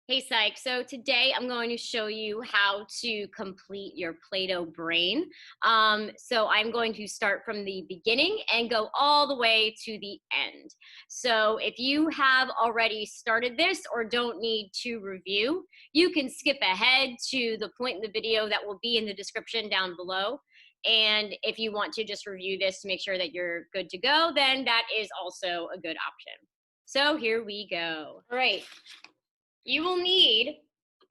Hey Psych, so today I'm going to show you how to complete your Play-Doh brain. So I'm going to start from the beginning and go all the way to the end. So if you have already started this or don't need to review, you can skip ahead to the point in the video that will be in the description down below. And if you want to just review this to make sure that you're good to go, then that is also a good option. So here we go. All right. You will need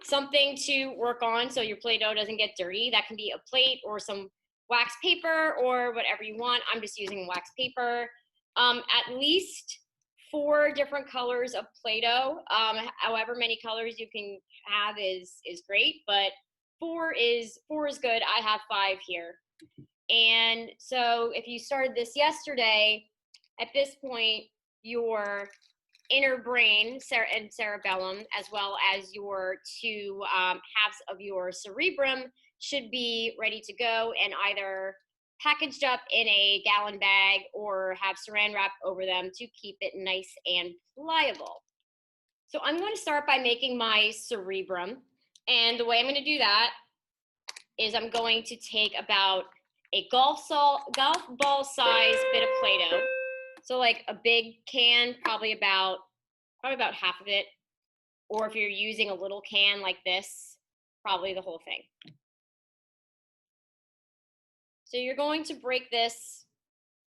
something to work on so your Play-Doh doesn't get dirty. That can be a plate or some wax paper or whatever you want. I'm just using wax paper. At least 4 different colors of Play-Doh. However many colors you can have is great, but 4 is good. I have 5 here. And so if you started this yesterday, at this point, your inner brain and cerebellum, as well as your 2 halves of your cerebrum, should be ready to go and either packaged up in a gallon bag or have saran wrap over them to keep it nice and pliable. So I'm going to start by making my cerebrum, and the way I'm going to do that is I'm going to take about a golf ball size bit of Play-Doh. So like a big can, probably about half of it. Or if you're using a little can like this, probably the whole thing. So you're going to break this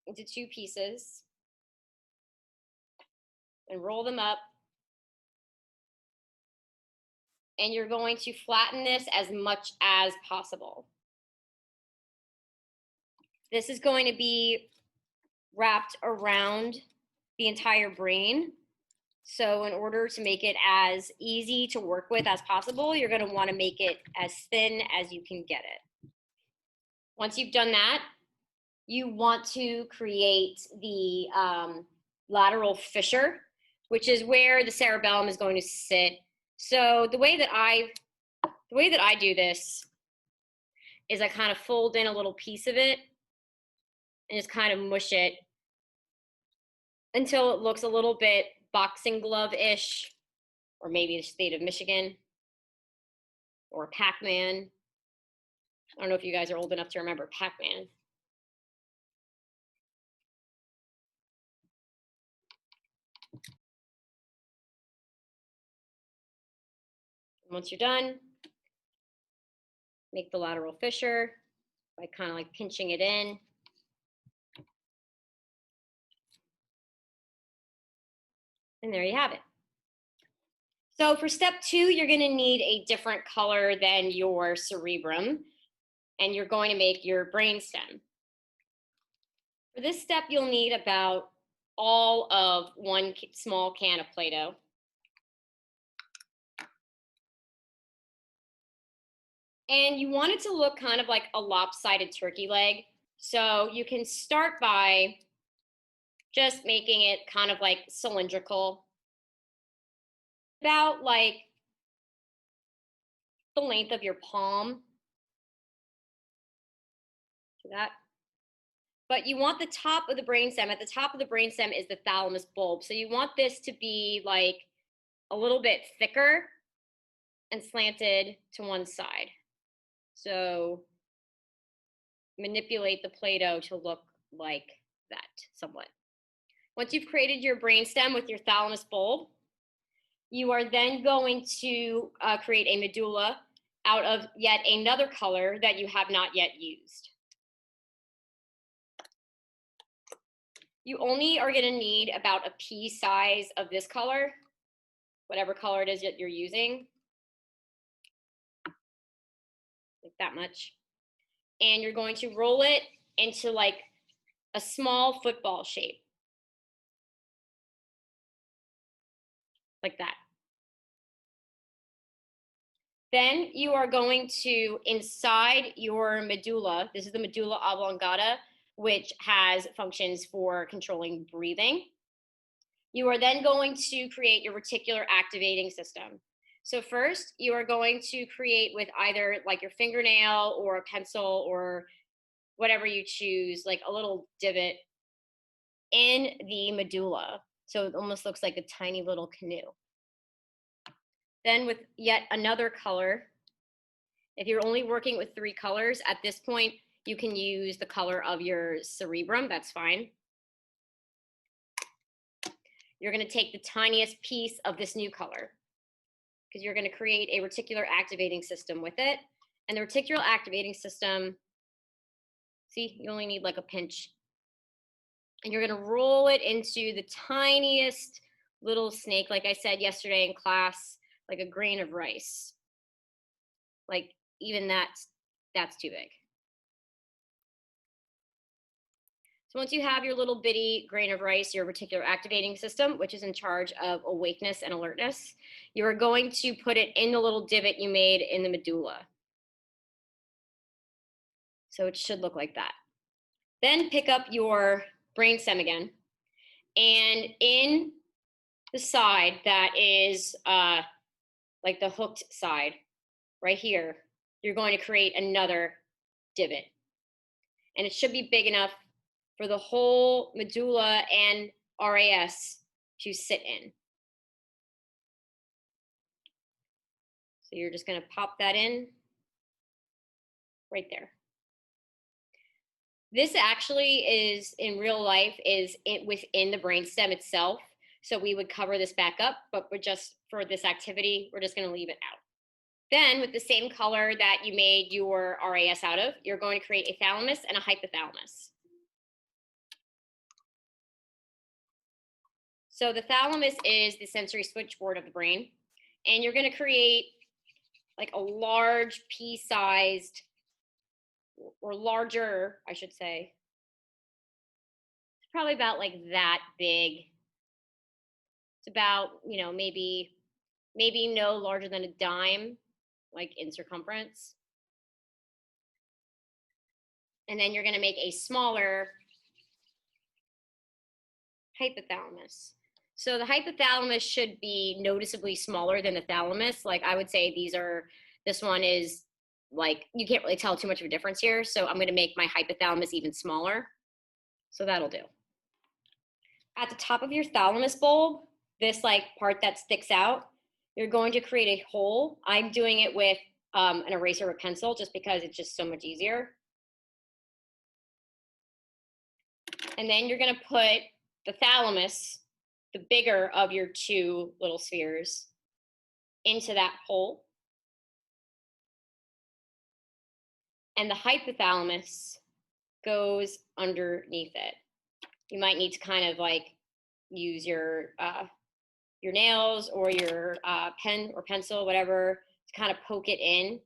into 2 pieces and roll them up. And you're going to flatten this as much as possible. This is going to be wrapped around the entire brain. So in order to make it as easy to work with as possible, you're going to want to make it as thin as you can get it. Once you've done that, you want to create the lateral fissure, which is where the cerebellum is going to sit. So the way that I do this is I kind of fold in a little piece of it and just kind of mush it until it looks a little bit boxing glove-ish, or maybe the state of Michigan, or Pac-Man. I don't know if you guys are old enough to remember Pac-Man. Once you're done, make the lateral fissure by kind of like pinching it in. And there you have it. So for step 2, you're going to need a different color than your cerebrum, and you're going to make your brainstem. For this step, you'll need about all of 1 small can of Play-Doh. And you want it to look kind of like a lopsided turkey leg. So you can start by just making it kind of like cylindrical, about like the length of your palm. See that? But you want the top of the brainstem. At the top of the brainstem is the thalamus bulb. So you want this to be like a little bit thicker and slanted to one side. So manipulate the Play-Doh to look like that somewhat. Once you've created your brainstem with your thalamus bulb, you are then going to create a medulla out of yet another color that you have not yet used. You only are going to need about a pea size of this color, whatever color it is that you're using, like that much. And you're going to roll it into like a small football shape, like that. Then you are going to, inside your medulla, this is the medulla oblongata, which has functions for controlling breathing. You are then going to create your reticular activating system. So first, you are going to create with either like your fingernail or a pencil or whatever you choose, like a little divot in the medulla. So it almost looks like a tiny little canoe. Then with yet another color, if you're only working with 3 colors, at this point, you can use the color of your cerebrum, that's fine. You're gonna take the tiniest piece of this new color because you're gonna create a reticular activating system with it. And the reticular activating system, see, you only need like a pinch. And you're gonna roll it into the tiniest little snake, like I said yesterday in class, like a grain of rice. Like even that's too big. So once you have your little bitty grain of rice, your reticular activating system, which is in charge of awakeness and alertness, you are going to put it in the little divot you made in the medulla. So it should look like that. Then pick up your brainstem again, and in the side that is like the hooked side, right here, you're going to create another divot. And it should be big enough for the whole medulla and RAS to sit in. So you're just going to pop that in right there. This actually is, in real life, is within the brainstem itself. So we would cover this back up, but we're just, for this activity, we're just going to leave it out. Then with the same color that you made your RAS out of, you're going to create a thalamus and a hypothalamus. So the thalamus is the sensory switchboard of the brain, and you're going to create like a large pea-sized, or larger, I should say. It's probably about like that big. It's about, you know, maybe no larger than a dime, like in circumference. And then you're going to make a smaller hypothalamus. So the hypothalamus should be noticeably smaller than the thalamus. Like I would say this one is like, you can't really tell too much of a difference here. So I'm going to make my hypothalamus even smaller. So that'll do. At the top of your thalamus bulb, this like part that sticks out, you're going to create a hole. I'm doing it with an eraser or a pencil just because it's just so much easier. And then you're going to put the thalamus, the bigger of your 2 little spheres, into that hole. And the hypothalamus goes underneath it. You might need to kind of like use your nails or your pen or pencil, whatever, to kind of poke it in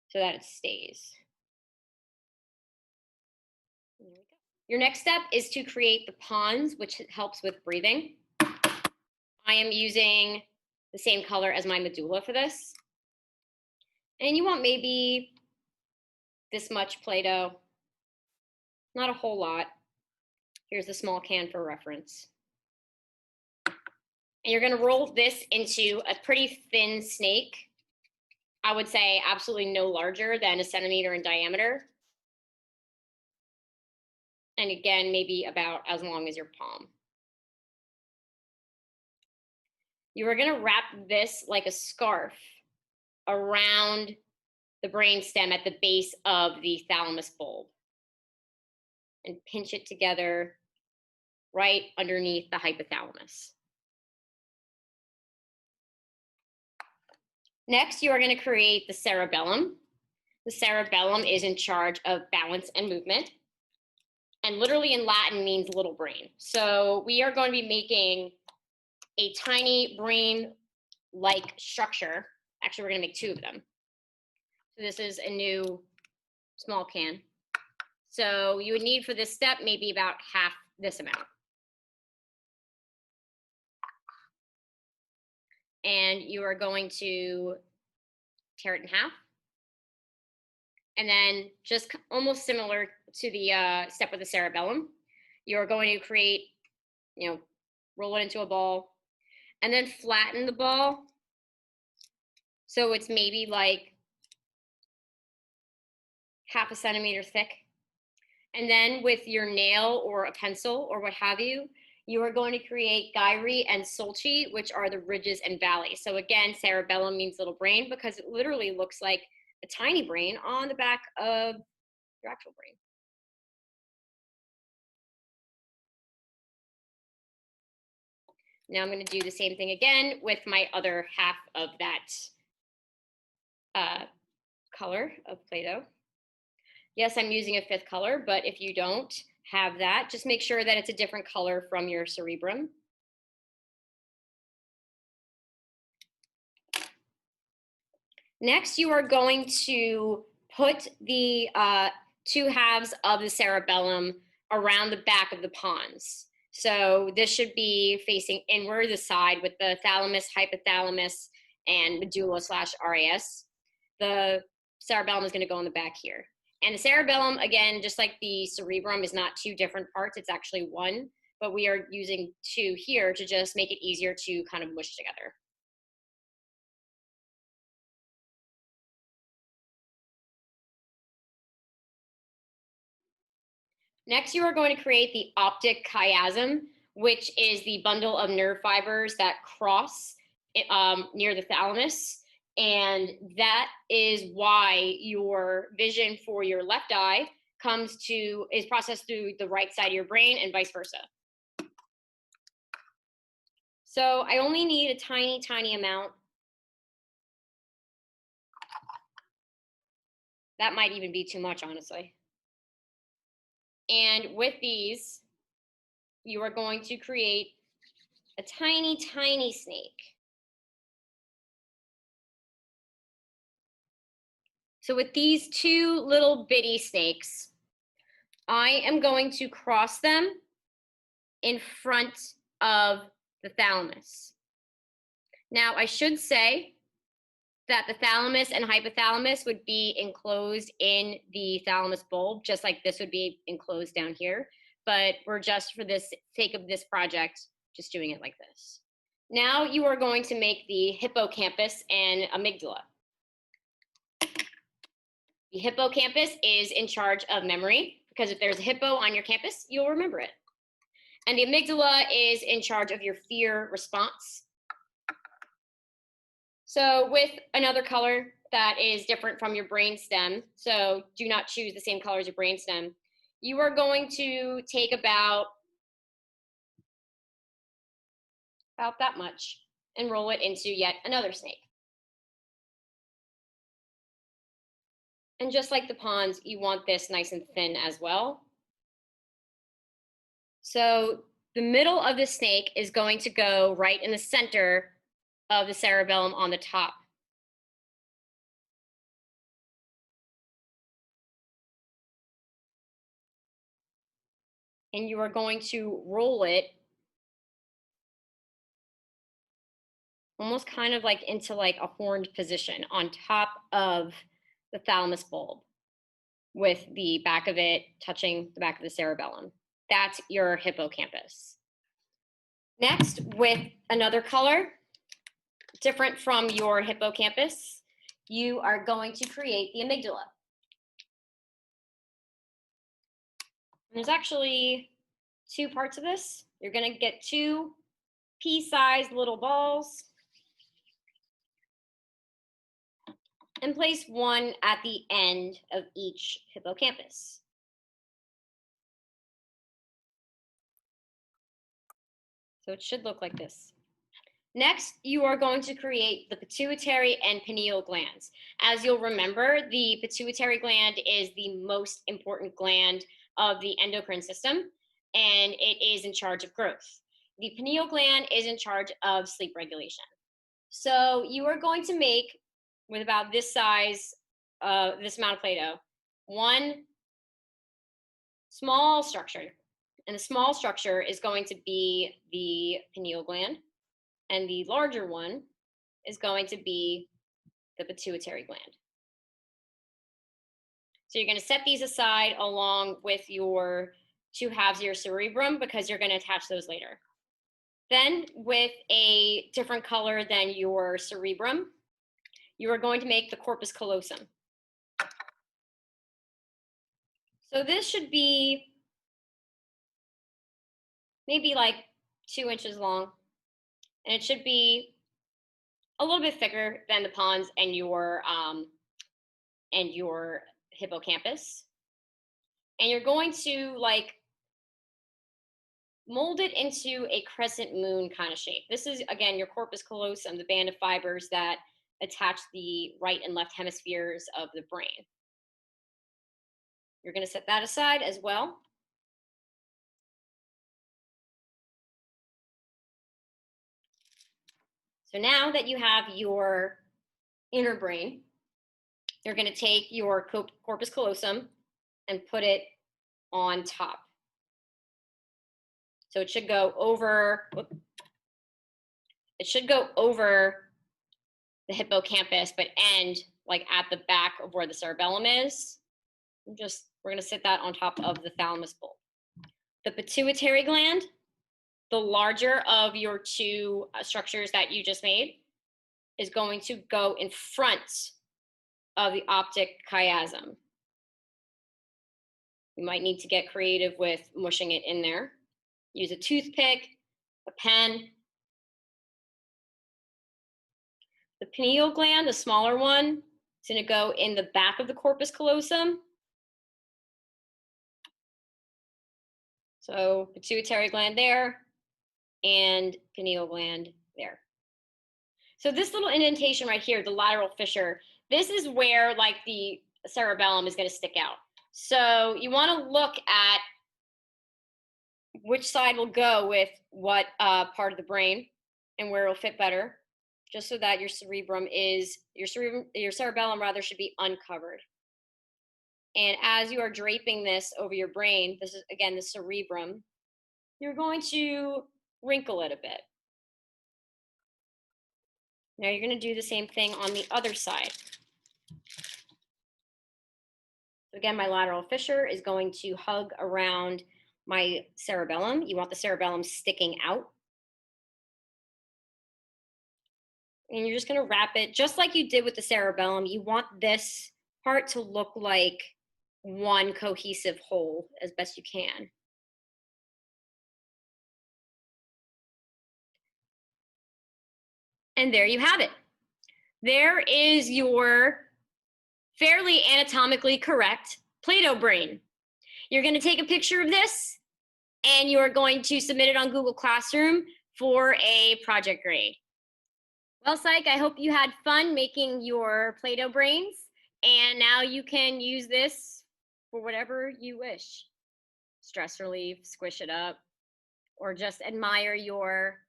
so that it stays. There we go. Your next step is to create the pons, which helps with breathing. I am using the same color as my medulla for this. And you want maybe this much Play-Doh, not a whole lot. Here's the small can for reference. And you're going to roll this into a pretty thin snake. I would say absolutely no larger than a centimeter in diameter. And again, maybe about as long as your palm. You are going to wrap this like a scarf around the brainstem at the base of the thalamus bulb and pinch it together right underneath the hypothalamus. Next, you are going to create the cerebellum. The cerebellum is in charge of balance and movement, and literally in Latin means little brain. So we are going to be making a tiny brain-like structure. Actually, we're going to make 2 of them. So this is a new small can. So you would need for this step maybe about half this amount. And you are going to tear it in half. And then just almost similar to the step with the cerebellum, you're going to create, roll it into a ball and then flatten the ball. So it's maybe like half a centimeter thick. And then with your nail or a pencil or what have you, you are going to create gyri and sulci, which are the ridges and valleys. So again, cerebellum means little brain because it literally looks like a tiny brain on the back of your actual brain. Now I'm going to do the same thing again with my other half of that color of Play-Doh. Yes, I'm using a 5th color, but if you don't have that, just make sure that it's a different color from your cerebrum. Next, you are going to put the 2 halves of the cerebellum around the back of the pons. So this should be facing inward, the side with the thalamus, hypothalamus, and medulla/RAS. The cerebellum is going to go in the back here. And the cerebellum, again, just like the cerebrum, is not 2 different parts. It's actually 1, but we are using 2 here to just make it easier to kind of mush together. Next, you are going to create the optic chiasm, which is the bundle of nerve fibers that cross near the thalamus. And that is why your vision for your left eye is processed through the right side of your brain and vice versa. So I only need a tiny, tiny amount. That might even be too much, honestly. And with these, you are going to create a tiny, tiny snake. So with these 2 little bitty snakes, I am going to cross them in front of the thalamus. Now, I should say that the thalamus and hypothalamus would be enclosed in the thalamus bulb, just like this would be enclosed down here. But we're just, for the sake of this project, just doing it like this. Now you are going to make the hippocampus and amygdala. The hippocampus is in charge of memory, because if there's a hippo on your campus, you'll remember it. And the amygdala is in charge of your fear response. So with another color that is different from your brainstem, so do not choose the same color as your brainstem, you are going to take about that much and roll it into yet another snake. And just like the pons, you want this nice and thin as well. So the middle of the snake is going to go right in the center of the cerebellum on the top. And you are going to roll it almost kind of like into like a horned position on top of the thalamus bulb, with the back of it touching the back of the cerebellum. That's your hippocampus. Next, with another color, different from your hippocampus, you are going to create the amygdala. And there's actually 2 parts of this. You're going to get 2 pea-sized little balls and place 1 at the end of each hippocampus. So it should look like this. Next, you are going to create the pituitary and pineal glands. As you'll remember, the pituitary gland is the most important gland of the endocrine system, and it is in charge of growth. The pineal gland is in charge of sleep regulation. So you are going to make, with about this size, this amount of Play-Doh, 1 small structure. And the small structure is going to be the pineal gland, and the larger one is going to be the pituitary gland. So you're going to set these aside along with your 2 halves of your cerebrum, because you're going to attach those later. Then, with a different color than your cerebrum, you are going to make the corpus callosum. So this should be maybe like 2 inches long, and it should be a little bit thicker than the pons and your hippocampus. And you're going to like mold it into a crescent moon kind of shape. This is, again, your corpus callosum, the band of fibers that attach the right and left hemispheres of the brain. You're going to set that aside as well. So now that you have your inner brain, you're going to take your corpus callosum and put it on top. So it should go over, the hippocampus, but end like at the back of where the cerebellum is. We're going to sit that on top of the thalamus bulb. The pituitary gland, the larger of your two structures that you just made, is going to go in front of the optic chiasm. You might need to get creative with mushing it in there. Use a toothpick, a pen. The pineal gland, the smaller one, is going to go in the back of the corpus callosum. So pituitary gland there and pineal gland there. So this little indentation right here, the lateral fissure, this is where like the cerebellum is going to stick out. So you want to look at which side will go with what part of the brain and where it'll fit better, just so that your cerebellum rather should be uncovered. And as you are draping this over your brain, this is again the cerebrum, you're going to wrinkle it a bit. Now you're going to do the same thing on the other side. So again, my lateral fissure is going to hug around my cerebellum. You want the cerebellum sticking out. And you're just going to wrap it just like you did with the cerebellum. You want this part to look like one cohesive whole as best you can. And there you have it. There is your fairly anatomically correct Play-Doh brain. You're going to take a picture of this and you're going to submit it on Google Classroom for a project grade. Well, Psych, I hope you had fun making your Play-Doh brains, and now you can use this for whatever you wish. Stress relief, squish it up, or just admire your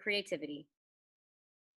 creativity.